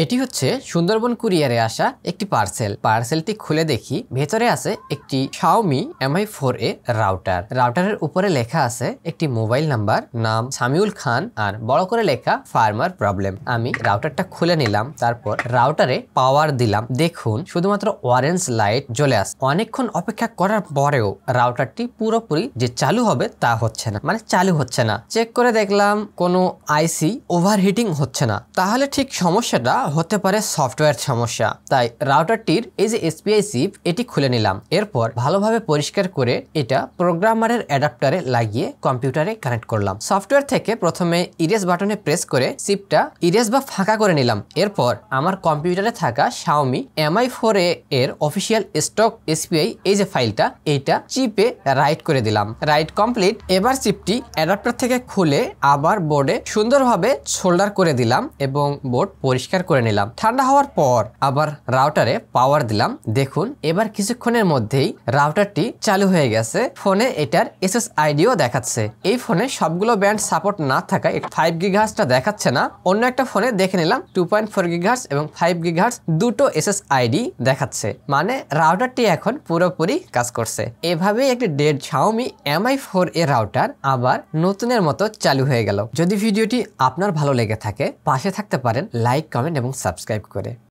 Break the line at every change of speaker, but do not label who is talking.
এটি হচ্ছে সুন্দরবন কুরিয়ারে আসা একটি পার্সেলটি খুলে দেখি ভেতরে আছে একটি Xiaomi Mi 4a রাউটারের উপরে লেখা আছে একটি মোবাইল নাম্বার, নাম সামিউল খান আর বড় করে লেখা ফার্মার প্রবলেম। আমি রাউটারটা খুলে নিলাম, তারপর রাউটারে পাওয়ার দিলাম। দেখুন শুধুমাত্র অরেঞ্জ লাইট জ্বলে আসে। অনেকক্ষণ অপেক্ষা করার পরেও রাউটারটি পুরোপুরি যে চালু হবে তা হচ্ছে না, মানে চালু হচ্ছে না। চেক করে দেখলাম কোনো আইসি ওভারহিটিং হচ্ছে না। তাহলে ঠিক সমস্যাটা হতে পারে সফটওয়্যার সমস্যা। তাই রাউটারটির এই যে এসপিআই চিপ এটি খুলে নিলাম। এরপর ভালোভাবে পরিষ্কার করে এটা প্রোগ্রামারের অ্যাডাপ্টারে লাগিয়ে কম্পিউটারে কানেক্ট করলাম। সফটওয়্যার থেকে প্রথমে ইরেজ বাটনে প্রেস করে চিপটা ইরেজ বা ফাঁকা করে নিলাম। এরপর আমার কম্পিউটারে থাকা Xiaomi Mi 4a এর অফিসিয়াল স্টক এসপিআই এই যে ফাইলটা, এইটা চিপে রাইট করে দিলাম। Right complete. এবার চিপটি অ্যাডাপ্টার থেকে খুলে আবার বোর্ডে সুন্দরভাবে সোল্ডার করে দিলাম এবং বোর্ড পরিষ্কার করে নিলাম। ঠান্ডা হওয়ার পর আবার রাউটারে পাওয়ার দিলাম। দেখুন এবার কিছুক্ষণের মধ্যেই রাউটারটি চালু হয়ে গেছে। ফোনে এটার SSIDও দেখাচ্ছে। এই ফোনে সবগুলো ব্যান্ড সাপোর্ট না থাকায় 5 GHz দেখাচ্ছে না। অন্য একটা ফোনে দেখে নিলাম 2.4 GHz এবং 5 GHz দুটো SSID দেখাচ্ছে, মানে রাউটারটি এখন পুরোপুরি কাজ করছে। এভাবেই একটি dead Xiaomi Mi 4a router আবার নতুনের মতো চালু হয়ে গেল। যদি ভিডিওটি আপনার ভালো লেগে থাকে পাশে থাকতে পারেন লাইক, কমেন্ট এবং সাবস্ক্রাইব করে।